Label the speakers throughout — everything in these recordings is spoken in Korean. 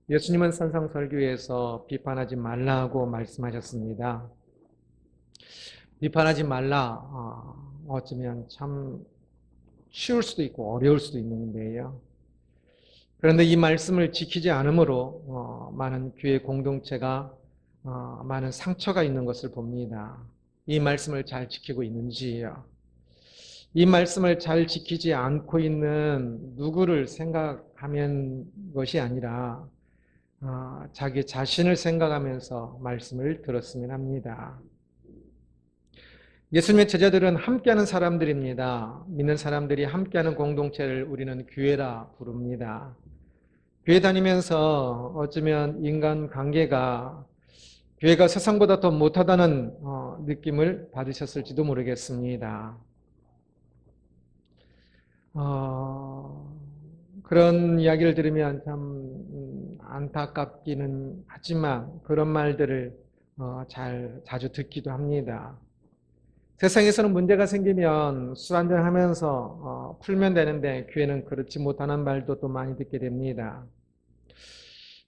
Speaker 1: 예수님은 산상설교에서 비판하지 말라고 말씀하셨습니다. 비판하지 말라, 어쩌면 참 쉬울 수도 있고 어려울 수도 있는데요. 그런데 이 말씀을 지키지 않으므로 많은 교회 공동체가 많은 상처가 있는 것을 봅니다. 이 말씀을 잘 지키고 있는지요. 이 말씀을 잘 지키지 않고 있는 누구를 생각하면 것이 아니라 자기 자신을 생각하면서 말씀을 들었으면 합니다. 예수님의 제자들은 함께하는 사람들입니다. 믿는 사람들이 함께하는 공동체를 우리는 교회라 부릅니다. 교회 다니면서 어쩌면 인간관계가 교회가 세상보다 더 못하다는 느낌을 받으셨을지도 모르겠습니다. 그런 이야기를 들으면 참 안타깝기는 하지만 그런 말들을 자주 듣기도 합니다. 세상에서는 문제가 생기면 술 한잔 하면서 풀면 되는데 교회는 그렇지 못하는 말도 또 많이 듣게 됩니다.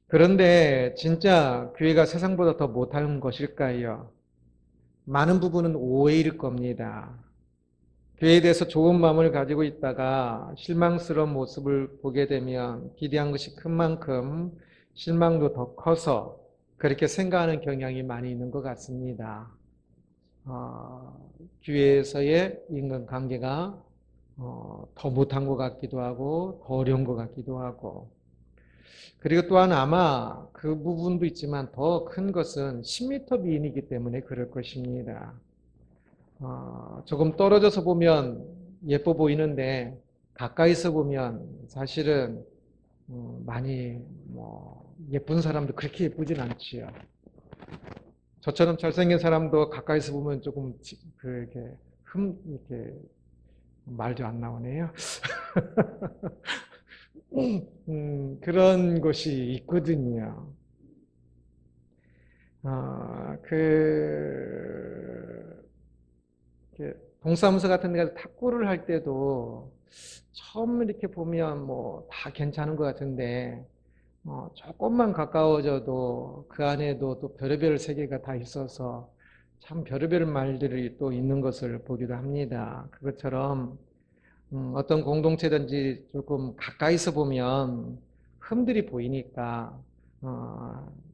Speaker 1: 그런데 진짜 교회가 세상보다 더 못하는 것일까요? 많은 부분은 오해일 겁니다. 교회에 대해서 좋은 마음을 가지고 있다가 실망스러운 모습을 보게 되면 기대한 것이 큰 만큼 실망도 더 커서 그렇게 생각하는 경향이 많이 있는 것 같습니다. 교회에서의 인간관계가 더 못한 것 같기도 하고 더 어려운 것 같기도 하고, 그리고 또한 아마 그 부분도 있지만 더 큰 것은 10m 미인이기 때문에 그럴 것입니다. 조금 떨어져서 보면 예뻐 보이는데 가까이서 보면 사실은 많이 예쁜 사람도 그렇게 예쁘진 않지요. 저처럼 잘생긴 사람도 가까이서 보면 조금 이렇게 이렇게 말도 안 나오네요. 그런 것이 있거든요. 동사무소 같은 데 가서 탁구를 할 때도 처음 이렇게 보면 다 괜찮은 것 같은데 조금만 가까워져도 그 안에도 또 별의별 세계가 다 있어서 참 별의별 말들이 또 있는 것을 보기도 합니다. 그것처럼 어떤 공동체든지 조금 가까이서 보면 흠들이 보이니까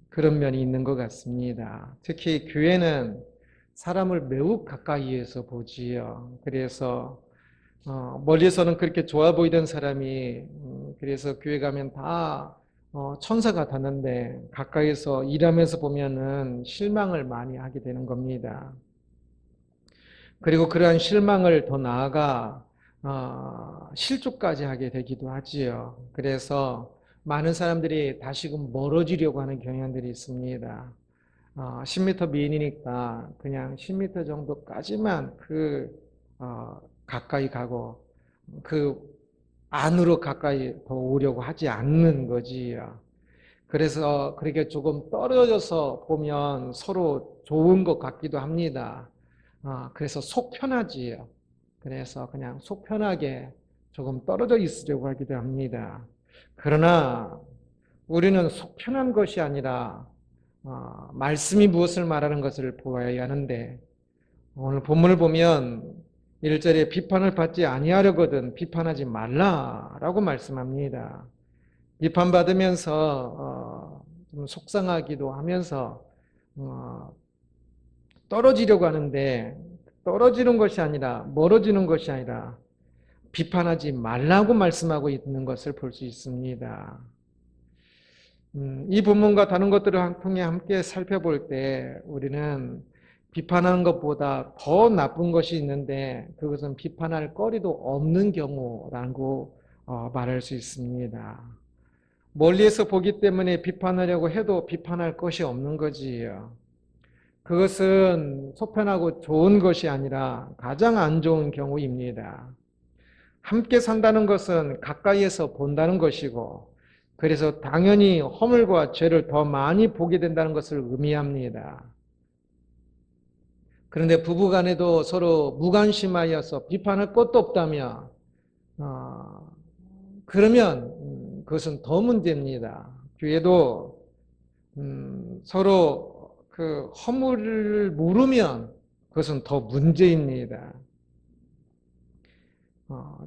Speaker 1: 그런 면이 있는 것 같습니다. 특히 교회는 사람을 매우 가까이에서 보지요. 그래서 멀리서는 그렇게 좋아 보이던 사람이 그래서 교회 가면 다 천사 같았는데 가까이서 일하면서 보면은 실망을 많이 하게 되는 겁니다. 그리고 그러한 실망을 더 나아가 실족까지 하게 되기도 하지요. 그래서 많은 사람들이 다시금 멀어지려고 하는 경향들이 있습니다. 10m 미인이니까 그냥 10m 정도까지만 가까이 가고 그 안으로 가까이 더 오려고 하지 않는 거지요. 그래서 그렇게 조금 떨어져서 보면 서로 좋은 것 같기도 합니다. 그래서 속 편하지요. 그래서 그냥 속 편하게 조금 떨어져 있으려고 하기도 합니다. 그러나 우리는 속 편한 것이 아니라 말씀이 무엇을 말하는 것을 보아야 하는데, 오늘 본문을 보면 1절에 비판을 받지 아니하려거든 비판하지 말라라고 말씀합니다. 비판받으면서 좀 속상하기도 하면서 떨어지려고 하는데 떨어지는 것이 아니라 멀어지는 것이 아니라 비판하지 말라고 말씀하고 있는 것을 볼 수 있습니다. 이 본문과 다른 것들을 통해 함께 살펴볼 때 우리는 비판하는 것보다 더 나쁜 것이 있는데 그것은 비판할 거리도 없는 경우라고 말할 수 있습니다. 멀리에서 보기 때문에 비판하려고 해도 비판할 것이 없는 거지요. 그것은 속편하고 좋은 것이 아니라 가장 안 좋은 경우입니다. 함께 산다는 것은 가까이에서 본다는 것이고, 그래서 당연히 허물과 죄를 더 많이 보게 된다는 것을 의미합니다. 그런데 부부간에도 서로 무관심하여서 비판할 것도 없다면 그러면 그것은 더 문제입니다. 교회도 서로 그 허물을 모르면 그것은 더 문제입니다.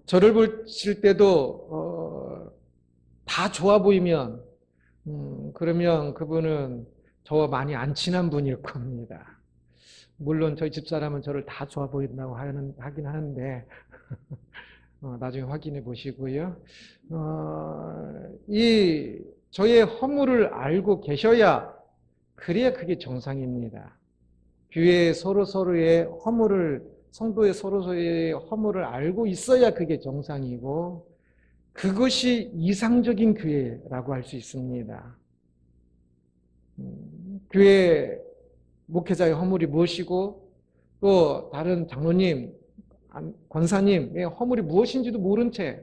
Speaker 1: 저를 보실 때도 다 좋아 보이면 그러면 그분은 저와 많이 안 친한 분일 겁니다. 물론 저희 집사람은 저를 다 좋아 보인다고 하긴 하는데 나중에 확인해 보시고요. 이 저의 허물을 알고 계셔야 그래야 그게 정상입니다. 교회에 서로의 허물을 성도의 서로서로의 허물을 알고 있어야 그게 정상이고 그것이 이상적인 교회라고 할 수 있습니다. 교회 목회자의 허물이 무엇이고 또 다른 장로님, 권사님의 허물이 무엇인지도 모른 채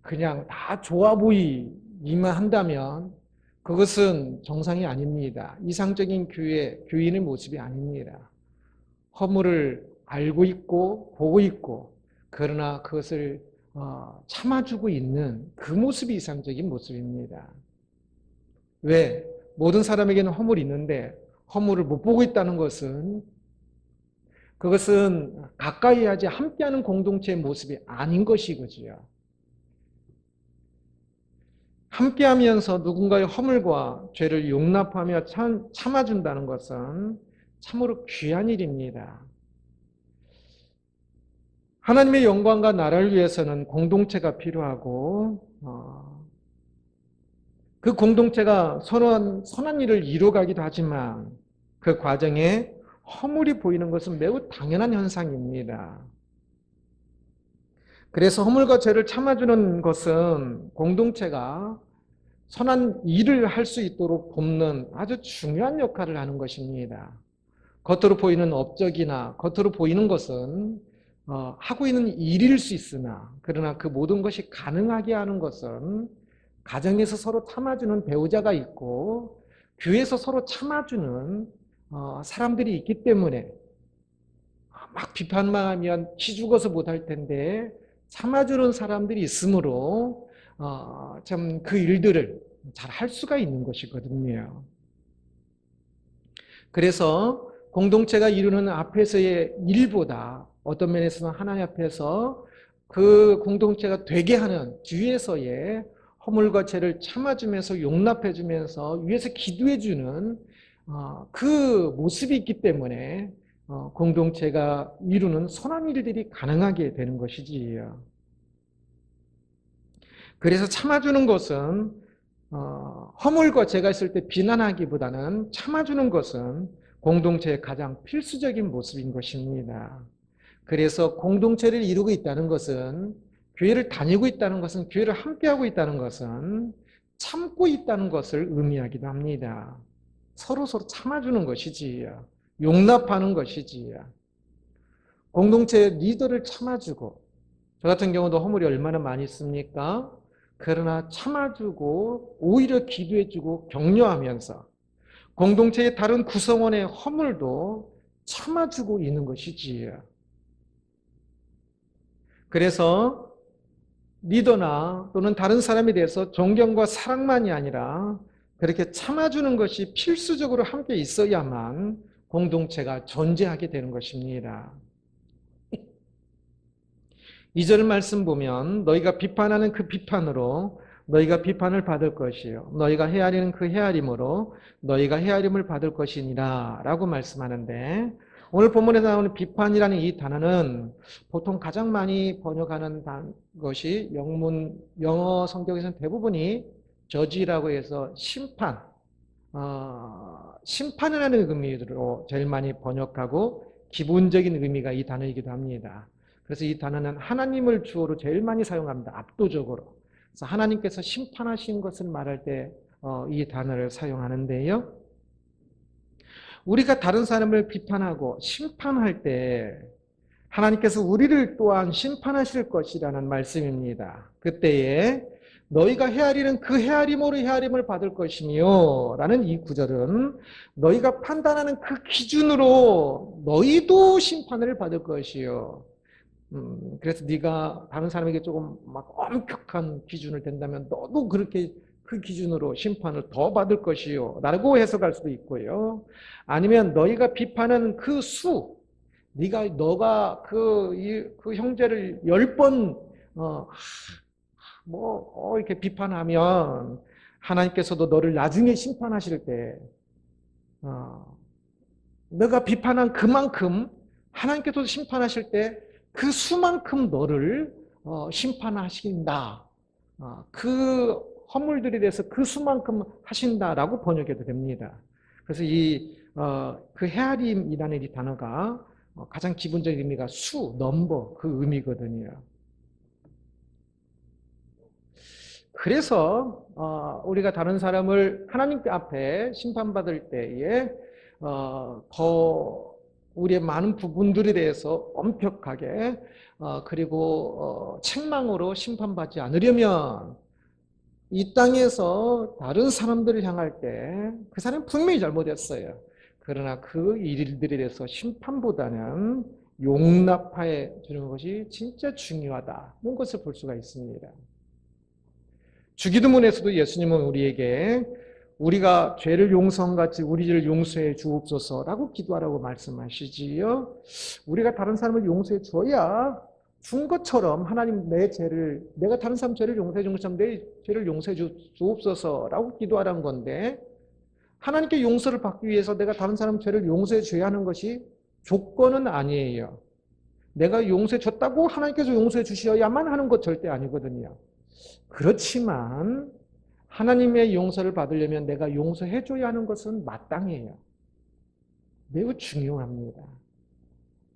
Speaker 1: 그냥 다 좋아 보이기만 한다면 그것은 정상이 아닙니다. 이상적인 교인의 모습이 아닙니다. 허물을 알고 있고 보고 있고 그러나 그것을 참아주고 있는 그 모습이 이상적인 모습입니다. 왜? 모든 사람에게는 허물이 있는데 허물을 못 보고 있다는 것은 그것은 가까이 하지 함께하는 공동체의 모습이 아닌 것이거지요. 함께하면서 누군가의 허물과 죄를 용납하며 참아준다는 것은 참으로 귀한 일입니다. 하나님의 영광과 나라를 위해서는 공동체가 필요하고 그 공동체가 선한 일을 이루어가기도 하지만 그 과정에 허물이 보이는 것은 매우 당연한 현상입니다. 그래서 허물과 죄를 참아주는 것은 공동체가 선한 일을 할 수 있도록 돕는 아주 중요한 역할을 하는 것입니다. 겉으로 보이는 업적이나 겉으로 보이는 것은 하고 있는 일일 수 있으나 그러나 그 모든 것이 가능하게 하는 것은 가정에서 서로 참아주는 배우자가 있고 교회에서 서로 참아주는 사람들이 있기 때문에 막 비판만 하면 기죽어서 못할 텐데 참아주는 사람들이 있으므로 참 그 일들을 잘 할 수가 있는 것이거든요. 그래서 공동체가 이루는 앞에서의 일보다 어떤 면에서는 하나님 앞에서 그 공동체가 되게 하는 뒤에서의 허물과 죄를 참아주면서 용납해주면서 위에서 기도해주는 그 모습이 있기 때문에 공동체가 이루는 선한 일들이 가능하게 되는 것이지요. 그래서 참아주는 것은 허물과 죄가 있을 때 비난하기보다는 참아주는 것은 공동체의 가장 필수적인 모습인 것입니다. 그래서 공동체를 이루고 있다는 것은 교회를 다니고 있다는 것은 교회를 함께하고 있다는 것은 참고 있다는 것을 의미하기도 합니다. 서로 참아주는 것이지요. 용납하는 것이지요. 공동체의 리더를 참아주고 저 같은 경우도 허물이 얼마나 많이 있습니까? 그러나 참아주고 오히려 기도해주고 격려하면서 공동체의 다른 구성원의 허물도 참아주고 있는 것이지요. 그래서 리더나 또는 다른 사람에 대해서 존경과 사랑만이 아니라 그렇게 참아주는 것이 필수적으로 함께 있어야만 공동체가 존재하게 되는 것입니다. 2절 말씀 보면 너희가 비판하는 그 비판으로 너희가 비판을 받을 것이요 너희가 헤아리는 그 헤아림으로 너희가 헤아림을 받을 것이니라 라고 말씀하는데 오늘 본문에 나오는 비판이라는 이 단어는 보통 가장 많이 번역하는 것이 영어 성경에서는 대부분이 저지라고 해서 심판, 심판이라는 의미로 제일 많이 번역하고 기본적인 의미가 이 단어이기도 합니다. 그래서 이 단어는 하나님을 주어로 제일 많이 사용합니다. 압도적으로. 그래서 하나님께서 심판하신 것을 말할 때 이 단어를 사용하는데요. 우리가 다른 사람을 비판하고 심판할 때 하나님께서 우리를 또한 심판하실 것이라는 말씀입니다. 그때에 너희가 헤아리는 그 헤아림으로 헤아림을 받을 것이며 라는 이 구절은 너희가 판단하는 그 기준으로 너희도 심판을 받을 것이요. 그래서 네가 다른 사람에게 조금 막 엄격한 기준을 댄다면 너도 그렇게 그 기준으로 심판을 더 받을 것이요 라고 해석할 수도 있고요. 아니면 너희가 비판하는 그 수, 너가 그 형제를 10번 이렇게 비판하면 하나님께서도 너를 나중에 심판하실 때 너가 비판한 그만큼 하나님께서도 심판하실 때 그 수만큼 너를 심판하신다. 그 허물들에 대해서 그 수만큼 하신다라고 번역해도 됩니다. 그래서 그 헤아림이라는 이 단어가 가장 기본적인 의미가 수, 넘버 그 의미거든요. 그래서 우리가 다른 사람을 하나님 앞에 심판받을 때에 더 우리의 많은 부분들에 대해서 엄격하게 그리고 책망으로 심판받지 않으려면 이 땅에서 다른 사람들을 향할 때 그 사람이 분명히 잘못했어요. 그러나 그 일들에 대해서 심판보다는 용납해 주는 것이 진짜 중요하다는 것을 볼 수가 있습니다. 주기도문에서도 예수님은 우리에게 우리가 죄를 용서한같이 우리 죄를 용서해 주옵소서라고 기도하라고 말씀하시지요. 우리가 다른 사람을 용서해 줘야 준 것처럼 하나님 내가 다른 사람 죄를 용서해 준 것처럼 내 죄를 용서해 주옵소서라고 기도하라는 건데 하나님께 용서를 받기 위해서 내가 다른 사람 죄를 용서해 줘야 하는 것이 조건은 아니에요. 내가 용서해 줬다고 하나님께서 용서해 주셔야만 하는 것 절대 아니거든요. 그렇지만 하나님의 용서를 받으려면 내가 용서해 줘야 하는 것은 마땅해요. 매우 중요합니다.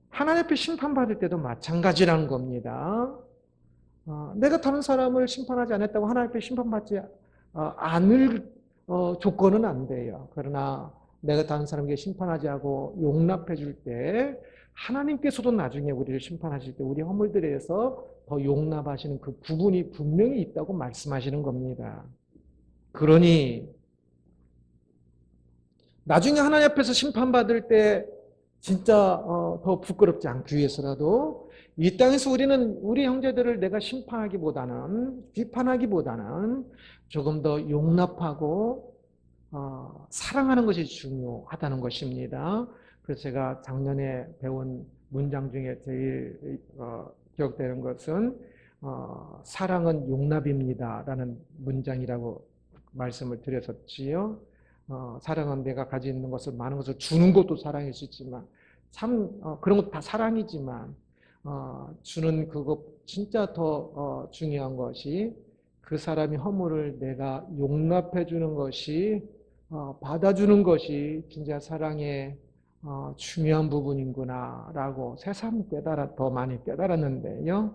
Speaker 1: 하나님 앞에 심판받을 때도 마찬가지라는 겁니다. 내가 다른 사람을 심판하지 않았다고 하나님 앞에 심판받지 않을 조건은 안 돼요. 그러나 내가 다른 사람에게 심판하지 않고 용납해 줄 때 하나님께서도 나중에 우리를 심판하실 때 우리 허물들에 대해서 더 용납하시는 그 부분이 분명히 있다고 말씀하시는 겁니다. 그러니 나중에 하나님 앞에서 심판받을 때 진짜 더 부끄럽지 않기 위해서라도 이 땅에서 우리는 우리 형제들을 내가 심판하기보다는 비판하기보다는 조금 더 용납하고 사랑하는 것이 중요하다는 것입니다. 그래서 제가 작년에 배운 문장 중에 제일 기억되는 것은 사랑은 용납입니다 라는 문장이라고 말씀을 드렸었지요. 사랑은 내가 가지고 있는 것을 많은 것을 주는 것도 사랑일 수 있지만 참 그런 것도 다 사랑이지만 주는 그것 진짜 더 중요한 것이 그 사람이 허물을 내가 용납해 주는 것이 받아주는 것이 진짜 사랑의 중요한 부분이구나 라고 새삼 더 많이 깨달았는데요.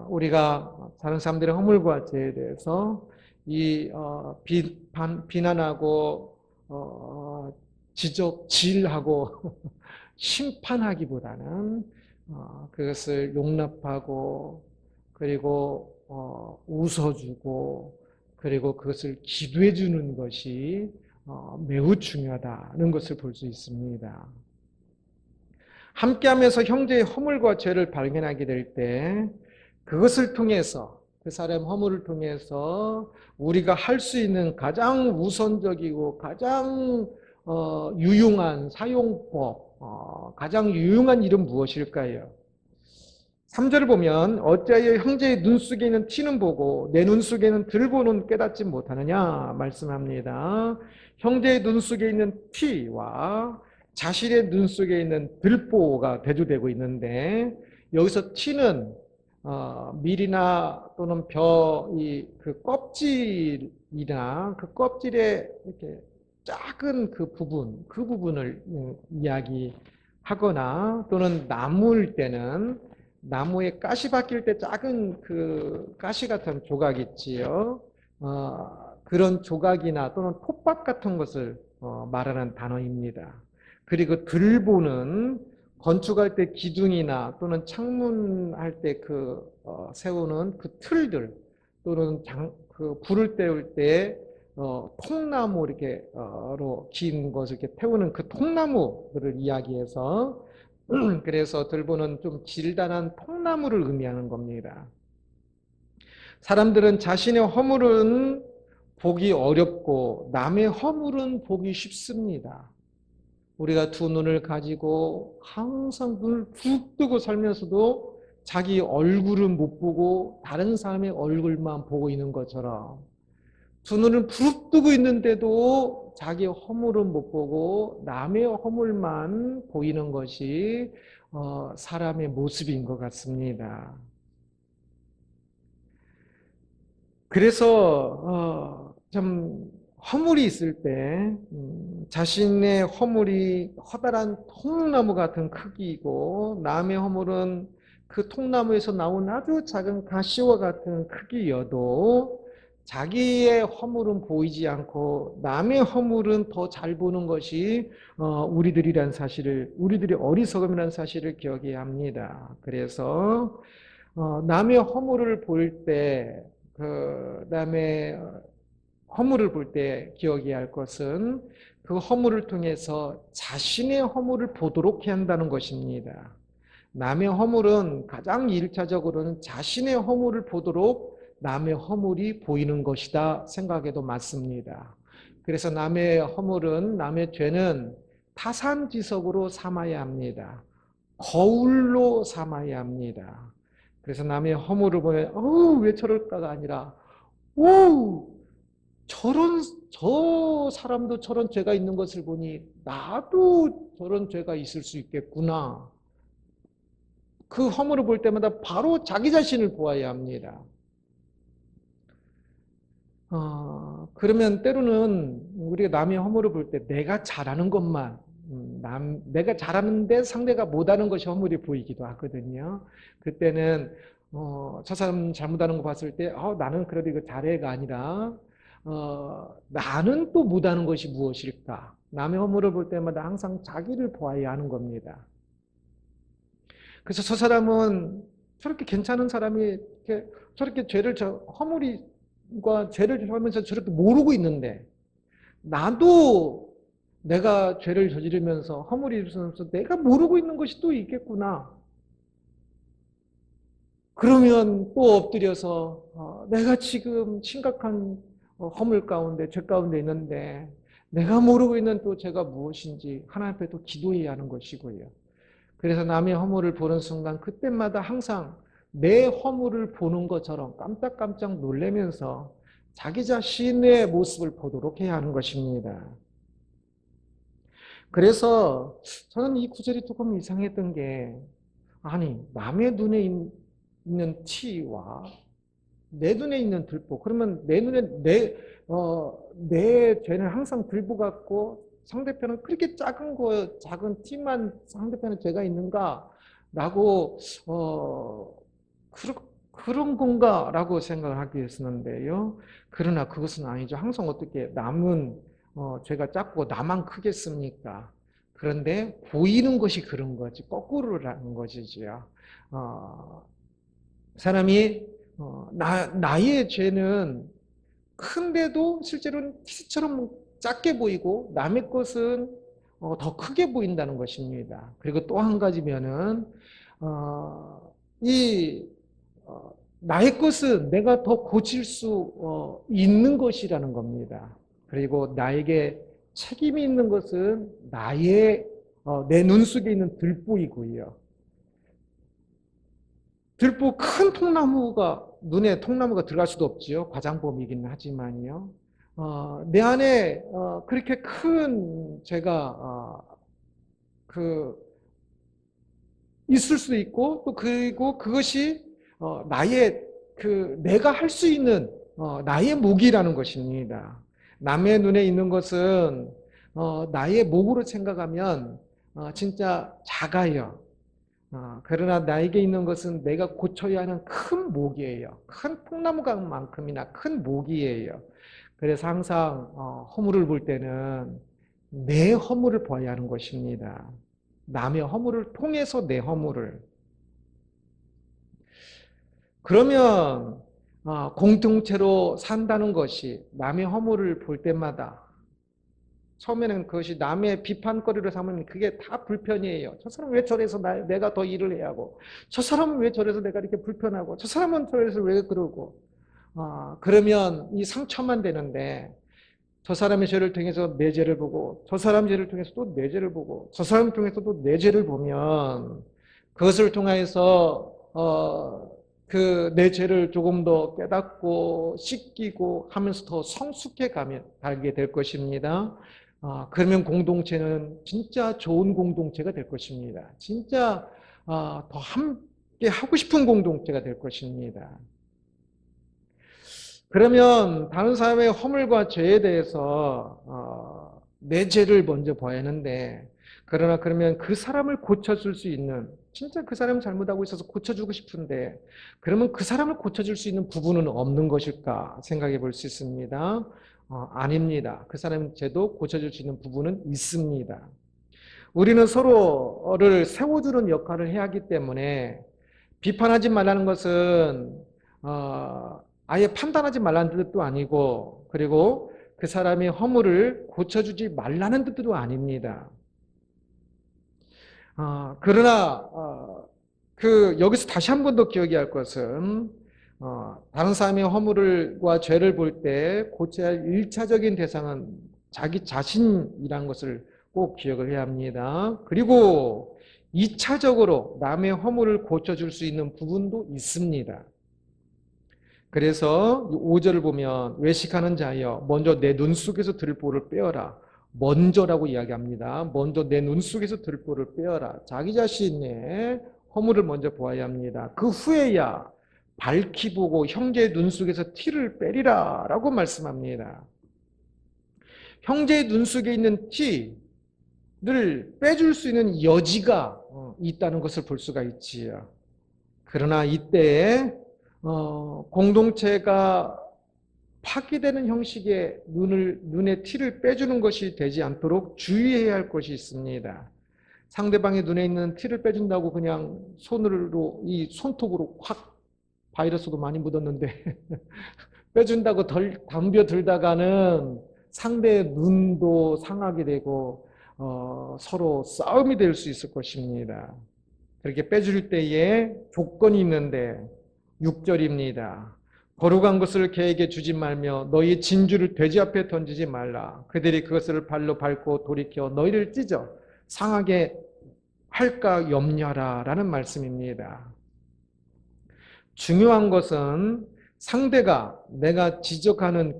Speaker 1: 우리가 다른 사람들의 허물과 죄에 대해서 비난하고 질하고 심판하기보다는 그것을 용납하고 그리고 웃어주고 그리고 그것을 기도해 주는 것이 매우 중요하다는 것을 볼 수 있습니다. 함께하면서 형제의 허물과 죄를 발견하게 될 때 그것을 통해서 그 사람의 허물을 통해서 우리가 할 수 있는 가장 우선적이고 가장 유용한 사용법, 가장 유용한 일은 무엇일까요? 3절을 보면 어찌하여 형제의 눈 속에 있는 티는 보고 내 눈 속에는 들보는 깨닫지 못하느냐 말씀합니다. 형제의 눈 속에 있는 티와 자신의 눈 속에 있는 들보가 대조되고 있는데 여기서 티는 밀이나 또는 그 껍질이나 그 껍질의 이렇게 작은 그 부분을 이야기하거나 또는 나무일 때는 나무에 가시 박힐 때 작은 그 가시 같은 조각 있지요. 그런 조각이나 또는 톱밥 같은 것을 말하는 단어입니다. 그리고 들보는 건축할 때 기둥이나 또는 창문할 때 세우는 그 틀들 또는 그 불을 때울 때 통나무 로 긴 것을 이렇게 태우는 그 통나무들을 이야기해서 그래서 들보는 좀 길다란 통나무를 의미하는 겁니다. 사람들은 자신의 허물은 보기 어렵고 남의 허물은 보기 쉽습니다. 우리가 두 눈을 가지고 항상 눈을 푹 뜨고 살면서도 자기 얼굴은 못 보고 다른 사람의 얼굴만 보고 있는 것처럼 두 눈을 부릅뜨고 있는데도 자기 허물은 못 보고 남의 허물만 보이는 것이 사람의 모습인 것 같습니다. 그래서 좀 허물이 있을 때 자신의 허물이 커다란 통나무 같은 크기이고 남의 허물은 그 통나무에서 나온 아주 작은 가시와 같은 크기여도 자기의 허물은 보이지 않고 남의 허물은 더 잘 보는 것이 우리들이란 사실을, 우리들의 어리석음이라는 사실을 기억해야 합니다. 그래서 남의 허물을 볼 때, 남의 허물을 볼 때 기억해야 할 것은 그 허물을 통해서 자신의 허물을 보도록 해야 한다는 것입니다. 남의 허물은 가장 일차적으로는 자신의 허물을 보도록 남의 허물이 보이는 것이다 생각해도 맞습니다. 그래서 남의 허물은, 남의 죄는 타산지석으로 삼아야 합니다. 거울로 삼아야 합니다. 그래서 남의 허물을 보면 왜 저럴까가 아니라 저런 저 사람도 저런 죄가 있는 것을 보니 나도 저런 죄가 있을 수 있겠구나. 그 허물을 볼 때마다 바로 자기 자신을 보아야 합니다. 그러면 때로는 우리가 남의 허물을 볼 때 내가 잘하는 것만, 내가 잘하는데 상대가 못하는 것이 허물이 보이기도 하거든요. 그때는 저 사람 잘못하는 거 봤을 때 나는 그래도 이거 잘해가 아니라 나는 또 못하는 것이 무엇일까? 남의 허물을 볼 때마다 항상 자기를 보아야 하는 겁니다. 그래서 저 사람은 저렇게 괜찮은 사람이 저렇게 허물과 죄를 하면서 저렇게 모르고 있는데 나도 내가 죄를 저지르면서 허물이 있으면서 내가 모르고 있는 것이 또 있겠구나. 그러면 또 엎드려서 내가 지금 심각한 허물 가운데, 죄 가운데 있는데 내가 모르고 있는 또 죄가 무엇인지 하나님 앞에 또 기도해야 하는 것이고요. 그래서 남의 허물을 보는 순간 그때마다 항상 내 허물을 보는 것처럼 깜짝깜짝 놀라면서 자기 자신의 모습을 보도록 해야 하는 것입니다. 그래서 저는 이 구절이 조금 이상했던 게 아니 남의 눈에 있는 티와 내 눈에 있는 들보 그러면 내 눈에 내 죄는 항상 들보 같고 상대편은 그렇게 작은 티만 상대편에 죄가 있는가 라고 그런 건가 라고 생각을 하게 했었는데요. 그러나 그것은 아니죠. 항상 어떻게 남은 죄가 작고 나만 크겠습니까? 그런데 보이는 것이 그런 거지 거꾸로라는 것이지요. 사람이 나의 죄는 큰데도 실제로는 티스처럼 작게 보이고 남의 것은 더 크게 보인다는 것입니다. 그리고 또 한 가지면은 이 나의 것은 내가 더 고칠 수 있는 것이라는 겁니다. 그리고 나에게 책임이 있는 것은 내 눈 속에 있는 들보이고요. 들보 큰 눈에 통나무가 들어갈 수도 없지요. 과장범이긴 하지만요. 내 안에 그렇게 큰 죄가 있을 수도 있고 또 그리고 그것이 내가 할 수 있는 나의 목이라는 것입니다. 남의 눈에 있는 것은 나의 목으로 생각하면 진짜 작아요. 그러나 나에게 있는 것은 내가 고쳐야 하는 큰 목이에요. 큰 통나무만큼이나 큰 목이에요. 그래서 항상 허물을 볼 때는 내 허물을 봐야 하는 것입니다. 남의 허물을 통해서 내 허물을. 그러면 공동체로 산다는 것이 남의 허물을 볼 때마다 처음에는 그것이 남의 비판거리를 삼으면 그게 다 불편이에요. 저 사람 왜 저래서 내가 더 일을 해야 하고 저 사람은 왜 저래서 내가 이렇게 불편하고 저 사람은 저래서 왜 그러고 그러면 이 상처만 되는데 저 사람의 죄를 통해서 내 죄를 보고 저 사람 죄를 통해서 또 내 죄를 보고 저 사람을 통해서 또 내 죄를 보면 그것을 통해서 그 내 죄를 조금 더 깨닫고 씻기고 하면서 더 성숙해 가게 될 것입니다. 그러면 공동체는 진짜 좋은 공동체가 될 것입니다. 진짜 더 함께 하고 싶은 공동체가 될 것입니다. 그러면 다른 사람의 허물과 죄에 대해서 내 죄를 먼저 봐야 하는데, 그러나 그러면 그 사람을 고쳐줄 수 있는, 진짜 그 사람이 잘못하고 있어서 고쳐주고 싶은데 그러면 그 사람을 고쳐줄 수 있는 부분은 없는 것일까 생각해 볼 수 있습니다. 아닙니다. 그 사람의 죄도 고쳐줄 수 있는 부분은 있습니다. 우리는 서로를 세워주는 역할을 해야 하기 때문에 비판하지 말라는 것은 아예 판단하지 말라는 뜻도 아니고, 그리고 그 사람의 허물을 고쳐주지 말라는 뜻도 아닙니다. 그러나 여기서 다시 한 번 더 기억해야 할 것은 다른 사람의 허물과 죄를 볼 때 고쳐야 할 1차적인 대상은 자기 자신이라는 것을 꼭 기억을 해야 합니다. 그리고 2차적으로 남의 허물을 고쳐줄 수 있는 부분도 있습니다. 그래서 5절을 보면 외식하는 자여 먼저 내 눈 속에서 들보를 빼어라. 먼저라고 이야기합니다. 먼저 내 눈 속에서 들보를 빼어라. 자기 자신의 허물을 먼저 보아야 합니다. 그 후에야 밝히 보고 형제의 눈 속에서 티를 빼리라 라고 말씀합니다. 형제의 눈 속에 있는 티를 빼줄 수 있는 여지가 있다는 것을 볼 수가 있지요. 그러나 이때에 공동체가 파괴되는 형식의 눈의 티를 빼주는 것이 되지 않도록 주의해야 할 것이 있습니다. 상대방의 눈에 있는 티를 빼준다고 그냥 이 손톱으로 확, 바이러스도 많이 묻었는데 빼준다고 덤벼들다가는 상대의 눈도 상하게 되고 서로 싸움이 될 수 있을 것입니다. 그렇게 빼줄 때에 조건이 있는데 6절입니다. 거룩한 것을 개에게 주지 말며 너희 진주를 돼지 앞에 던지지 말라. 그들이 그것을 발로 밟고 돌이켜 너희를 찢어 상하게 할까 염려하라 라는 말씀입니다. 중요한 것은 상대가 내가 지적하는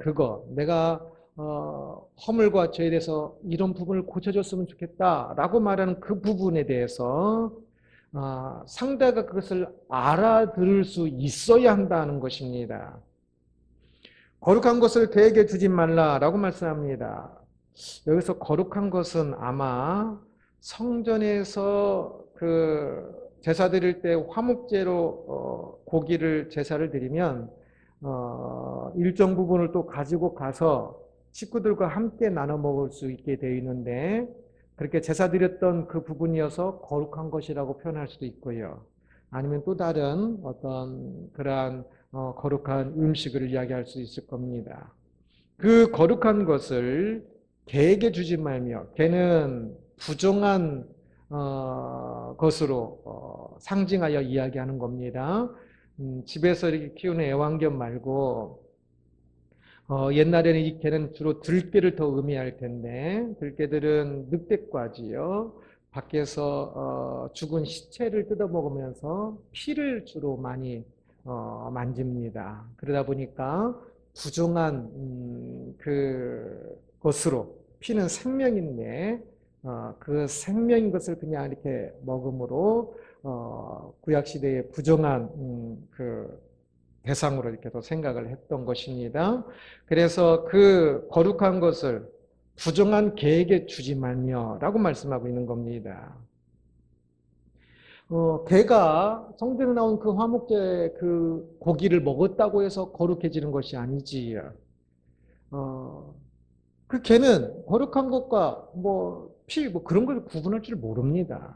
Speaker 1: 내가 허물과 죄에 대해서 이런 부분을 고쳐줬으면 좋겠다 라고 말하는 그 부분에 대해서 상대가 그것을 알아들을 수 있어야 한다는 것입니다. 거룩한 것을 개에게 주지 말라라고 말씀합니다. 여기서 거룩한 것은 아마 성전에서 제사 드릴 때 화목제로 고기를 제사를 드리면 일정 부분을 또 가지고 가서 식구들과 함께 나눠 먹을 수 있게 되어 있는데, 그렇게 제사 드렸던 그 부분이어서 거룩한 것이라고 표현할 수도 있고요. 아니면 또 다른 어떤 그러한 거룩한 음식을 이야기할 수 있을 겁니다. 그 거룩한 것을 개에게 주지 말며, 개는 부정한 것으로 상징하여 이야기하는 겁니다. 집에서 이렇게 키우는 애완견 말고 옛날에는 이 개는 주로 들개를 더 의미할 텐데, 들개들은 늑대과지요. 밖에서 죽은 시체를 뜯어먹으면서 피를 주로 많이 만집니다. 그러다 보니까 부정한 것으로, 피는 생명인데 그 생명인 것을 그냥 이렇게 먹음으로 구약시대의 부정한 대상으로 이렇게 또 생각을 했던 것입니다. 그래서 그 거룩한 것을 부정한 개에게 주지 말며 라고 말씀하고 있는 겁니다. 개가 성전에 나온 그 화목제 그 고기를 먹었다고 해서 거룩해지는 것이 아니지요. 그 개는 거룩한 것과 피 그런 걸 구분할 줄 모릅니다.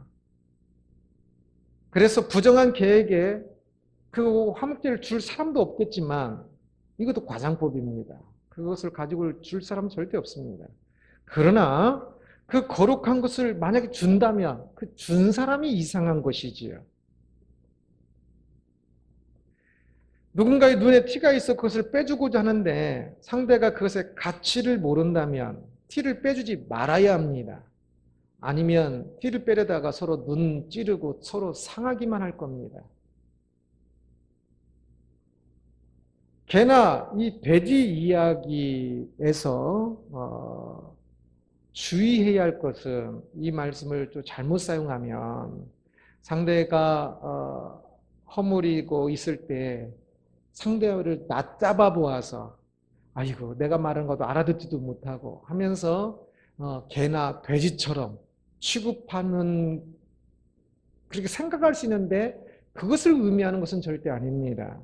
Speaker 1: 그래서 부정한 개에게 그 화목제를 줄 사람도 없겠지만 이것도 과장법입니다. 그것을 가지고 줄 사람은 절대 없습니다. 그러나 그 거룩한 것을 만약에 준다면 그 준 사람이 이상한 것이지요. 누군가의 눈에 티가 있어 그것을 빼주고자 하는데 상대가 그것의 가치를 모른다면 티를 빼주지 말아야 합니다. 아니면 티를 빼려다가 서로 눈 찌르고 서로 상하기만 할 겁니다. 개나 이 돼지 이야기에서 주의해야 할 것은 이 말씀을 좀 잘못 사용하면 상대가 허물이고 있을 때 상대를 낮잡아 보아서 아이고 내가 말하는 것도 알아듣지도 못하고 하면서 개나 돼지처럼 취급하는 그렇게 생각할 수 있는데 그것을 의미하는 것은 절대 아닙니다.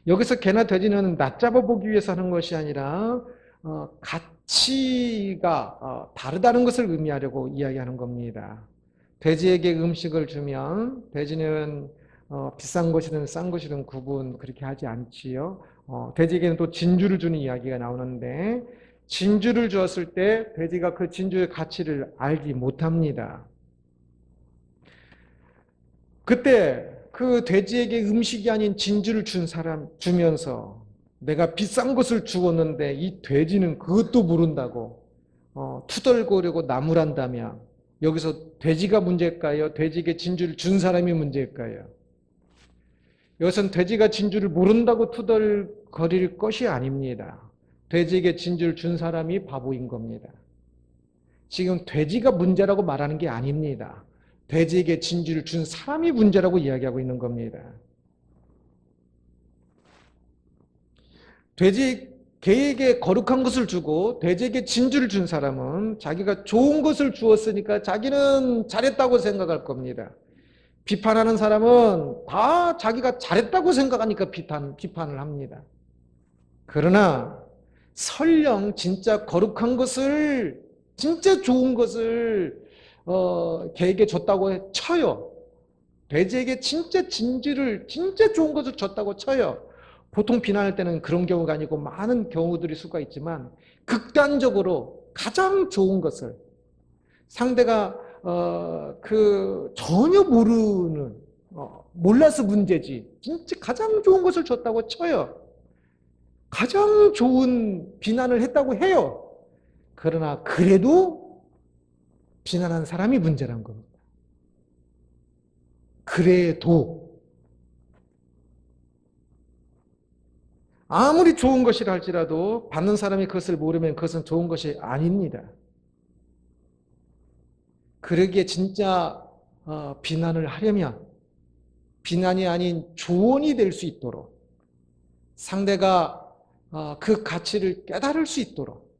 Speaker 1: 여기서 개나 돼지는 낮잡아 보기 위해서 하는 것이 아니라 가치가 다르다는 것을 의미하려고 이야기하는 겁니다. 돼지에게 음식을 주면 돼지는 비싼 것이든 싼 것이든 구분 그렇게 하지 않지요. 돼지에게는 또 진주를 주는 이야기가 나오는데 진주를 주었을 때 돼지가 그 진주의 가치를 알지 못합니다. 그때 그 돼지에게 음식이 아닌 진주를 준 사람 주면서 내가 비싼 것을 주었는데 이 돼지는 그것도 모른다고 투덜거리고 나무란다면 여기서 돼지가 문제일까요? 돼지에게 진주를 준 사람이 문제일까요? 이것은 돼지가 진주를 모른다고 투덜거릴 것이 아닙니다. 돼지에게 진주를 준 사람이 바보인 겁니다. 지금 돼지가 문제라고 말하는 게 아닙니다. 돼지에게 진주를 준 사람이 문제라고 이야기하고 있는 겁니다. 개에게 거룩한 것을 주고 돼지에게 진주를 준 사람은 자기가 좋은 것을 주었으니까 자기는 잘했다고 생각할 겁니다. 비판하는 사람은 다 자기가 잘했다고 생각하니까 비판을 합니다. 그러나 설령 진짜 거룩한 것을 진짜 좋은 것을 개에게 줬다고 쳐요. 돼지에게 진짜 진주를 진짜 좋은 것을 줬다고 쳐요. 보통 비난할 때는 그런 경우가 아니고 많은 경우들이 수가 있지만 극단적으로 가장 좋은 것을 상대가 전혀 모르는 몰라서 문제지 진짜 가장 좋은 것을 줬다고 쳐요. 가장 좋은 비난을 했다고 해요. 그러나 그래도 비난한 사람이 문제란 겁니다. 그래도 아무리 좋은 것이라 할지라도 받는 사람이 그것을 모르면 그것은 좋은 것이 아닙니다. 그러기에 진짜 비난을 하려면 비난이 아닌 조언이 될 수 있도록 상대가 그 가치를 깨달을 수 있도록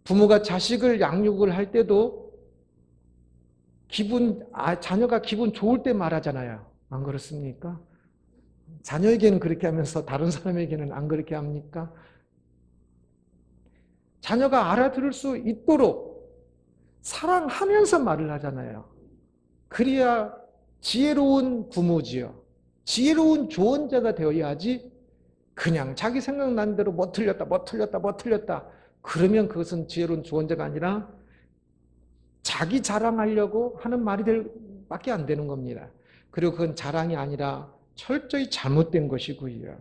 Speaker 1: 부모가 자식을 양육을 할 때도 자녀가 기분 좋을 때 말하잖아요. 안 그렇습니까? 자녀에게는 그렇게 하면서 다른 사람에게는 안 그렇게 합니까? 자녀가 알아들을 수 있도록 사랑하면서 말을 하잖아요. 그래야 지혜로운 부모지요. 지혜로운 조언자가 되어야지 그냥 자기 생각난 대로 뭐 틀렸다 그러면 그것은 지혜로운 조언자가 아니라 자기 자랑하려고 하는 말이 밖에 안 되는 겁니다. 그리고 그건 자랑이 아니라 철저히 잘못된 것이고요.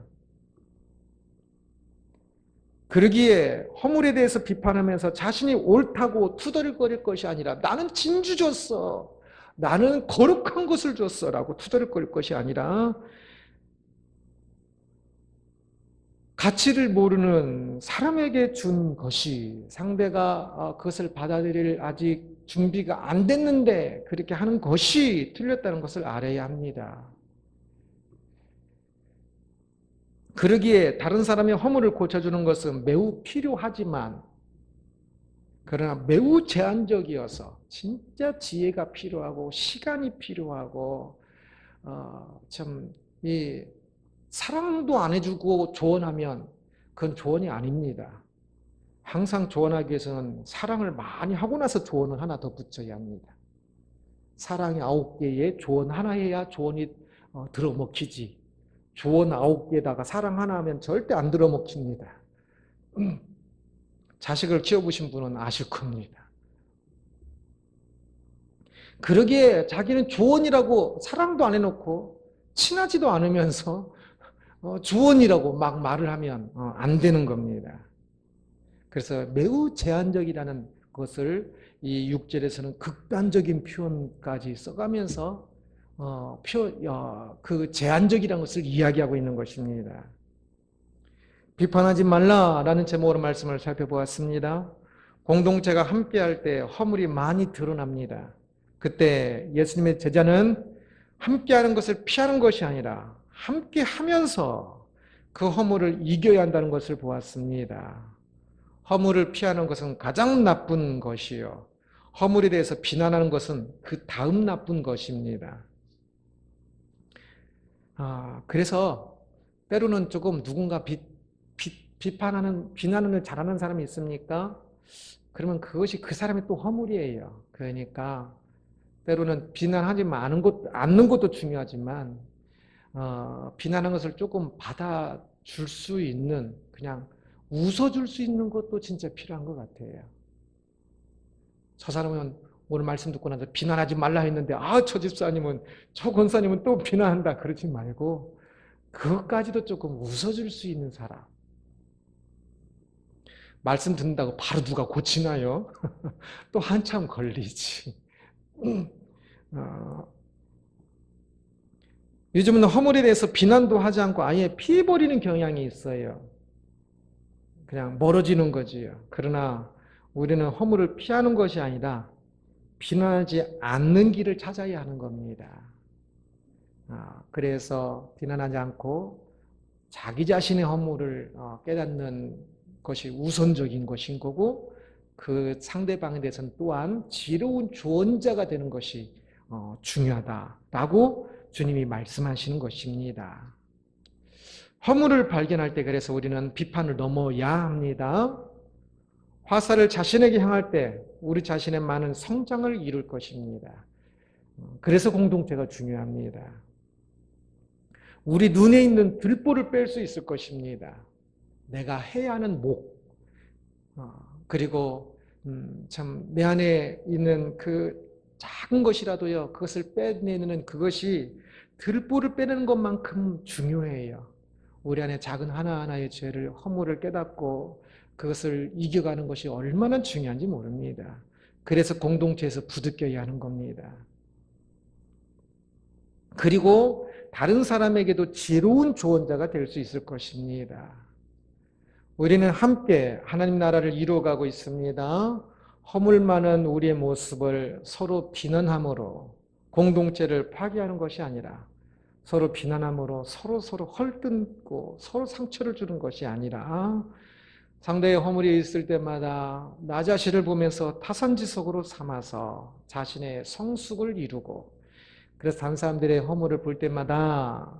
Speaker 1: 그러기에 허물에 대해서 비판하면서 자신이 옳다고 투덜거릴 것이 아니라 나는 진주 줬어. 나는 거룩한 것을 줬어. 라고 투덜거릴 것이 아니라 가치를 모르는 사람에게 준 것이 상대가 그것을 받아들일 아직 준비가 안 됐는데 그렇게 하는 것이 틀렸다는 것을 알아야 합니다. 그러기에 다른 사람의 허물을 고쳐주는 것은 매우 필요하지만 그러나 매우 제한적이어서 진짜 지혜가 필요하고 시간이 필요하고 이 사랑도 안 해주고 조언하면 그건 조언이 아닙니다. 항상 조언하기 위해서는 사랑을 많이 하고 나서 조언을 하나 더 붙여야 합니다. 사랑이 9개에 조언 하나 해야 조언이 들어먹히지. 조언 9개에다가 사랑 하나 하면 절대 안 들어먹힙니다. 자식을 키워보신 분은 아실 겁니다. 그러기에 자기는 조언이라고 사랑도 안 해놓고 친하지도 않으면서 주원이라고 막 말을 하면 안 되는 겁니다. 그래서 매우 제한적이라는 것을 이 6절에서는 극단적인 표현까지 써가면서 그 제한적이라는 것을 이야기하고 있는 것입니다. 비판하지 말라라는 제목으로 말씀을 살펴보았습니다. 공동체가 함께할 때 허물이 많이 드러납니다. 그때 예수님의 제자는 함께하는 것을 피하는 것이 아니라 함께하면서 그 허물을 이겨야 한다는 것을 보았습니다. 허물을 피하는 것은 가장 나쁜 것이요, 허물에 대해서 비난하는 것은 그 다음 나쁜 것입니다. 그래서 때로는 조금 누군가 비난을 잘하는 사람이 있습니까? 그러면 그것이 그 사람의 또 허물이에요. 그러니까 때로는 비난하지 않는 것도 중요하지만 비난하는 것을 조금 받아줄 수 있는, 그냥 웃어줄 수 있는 것도 진짜 필요한 것 같아요. 저 사람은 오늘 말씀 듣고 나서 비난하지 말라 했는데 저 집사님은, 저 권사님은 또 비난한다 그러지 말고 그것까지도 조금 웃어줄 수 있는 사람. 말씀 듣는다고 바로 누가 고치나요? 또 한참 걸리지. 요즘은 허물에 대해서 비난도 하지 않고 아예 피해버리는 경향이 있어요. 그냥 멀어지는 거지요. 그러나 우리는 허물을 피하는 것이 아니라 비난하지 않는 길을 찾아야 하는 겁니다. 그래서 비난하지 않고 자기 자신의 허물을 깨닫는 것이 우선적인 것인 거고, 그 상대방에 대해서는 또한 지혜로운 조언자가 되는 것이 중요하다라고 주님이 말씀하시는 것입니다. 허물을 발견할 때 그래서 우리는 비판을 넘어야 합니다. 화살을 자신에게 향할 때 우리 자신의 많은 성장을 이룰 것입니다. 그래서 공동체가 중요합니다. 우리 눈에 있는 들보를 뺄 수 있을 것입니다. 내가 해야 하는 목, 그리고 참 내 안에 있는 그 작은 것이라도요, 그것을 빼내는 그것이 들보를 빼내는 것만큼 중요해요. 우리 안에 작은 하나하나의 죄를, 허물을 깨닫고 그것을 이겨가는 것이 얼마나 중요한지 모릅니다. 그래서 공동체에서 부득껴야 하는 겁니다. 그리고 다른 사람에게도 지혜로운 조언자가 될 수 있을 것입니다. 우리는 함께 하나님 나라를 이루어가고 있습니다. 허물 많은 우리의 모습을 서로 비난함으로 공동체를 파괴하는 것이 아니라, 서로 비난함으로 서로 헐뜯고 서로 상처를 주는 것이 아니라, 상대의 허물이 있을 때마다 나 자신을 보면서 타산지석으로 삼아서 자신의 성숙을 이루고, 그래서 다른 사람들의 허물을 볼 때마다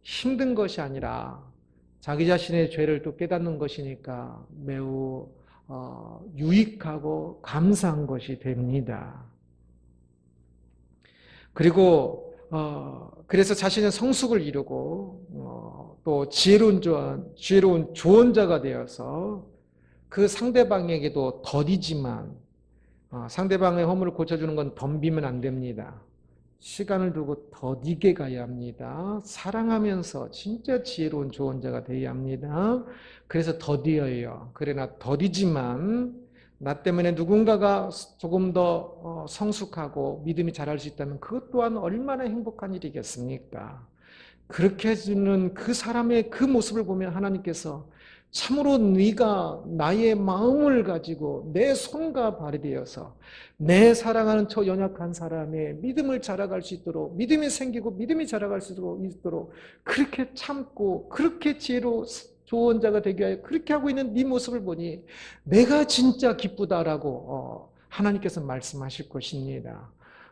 Speaker 1: 힘든 것이 아니라 자기 자신의 죄를 또 깨닫는 것이니까 매우 유익하고 감사한 것이 됩니다. 그리고 그래서 자신의 성숙을 이루고 또 지혜로운 조언자가 되어서 그 상대방에게도 더디지만, 상대방의 허물을 고쳐주는 건 덤비면 안 됩니다. 시간을 두고 더디게 가야 합니다. 사랑하면서 진짜 지혜로운 조언자가 되어야 합니다. 그래서 더디어요. 그러나 더디지만 나 때문에 누군가가 조금 더 성숙하고 믿음이 자랄 수 있다면 그것 또한 얼마나 행복한 일이겠습니까? 그렇게 해주는 그 사람의 그 모습을 보면 하나님께서 참으로 네가 나의 마음을 가지고 내 손과 발이 되어서 내 사랑하는 저 연약한 사람의 믿음을 자라갈 수 있도록, 믿음이 생기고 믿음이 자라갈 수 있도록 그렇게 참고 그렇게 지혜로 조언자가 되게 하여 그렇게 하고 있는 네 모습을 보니 내가 진짜 기쁘다라고 하나님께서 말씀하실 것입니다.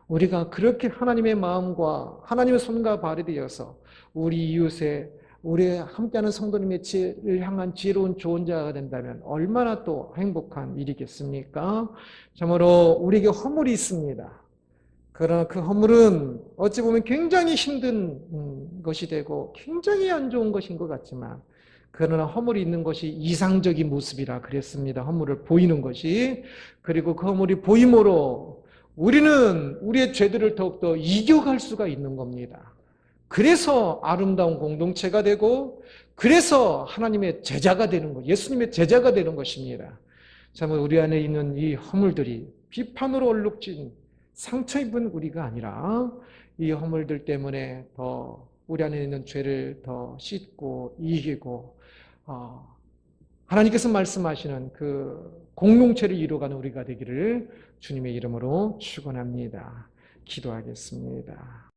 Speaker 1: 우리가 그렇게 하나님의 마음과 하나님의 손과 발이 되어서 우리 이웃에, 우리 함께하는 성도님의 지혜를 향한 지혜로운 조언자가 된다면 얼마나 또 행복한 일이겠습니까? 참으로 우리에게 허물이 있습니다. 그러나 그 허물은 어찌 보면 굉장히 힘든 것이 되고 굉장히 안 좋은 것인 것 같지만, 그러나 허물이 있는 것이 이상적인 모습이라 그랬습니다. 허물을 보이는 것이. 그리고 그 허물이 보임으로 우리는 우리의 죄들을 더욱더 이겨갈 수가 있는 겁니다. 그래서 아름다운 공동체가 되고 그래서 하나님의 제자가 되는 것, 예수님의 제자가 되는 것입니다. 참 우리 안에 있는 이 허물들이 비판으로 얼룩진 상처 입은 우리가 아니라 이 허물들 때문에 더 우리 안에 있는 죄를 더 씻고 이기고 하나님께서 말씀하시는 그 공동체를 이루어가는 우리가 되기를 주님의 이름으로 축원합니다. 기도하겠습니다.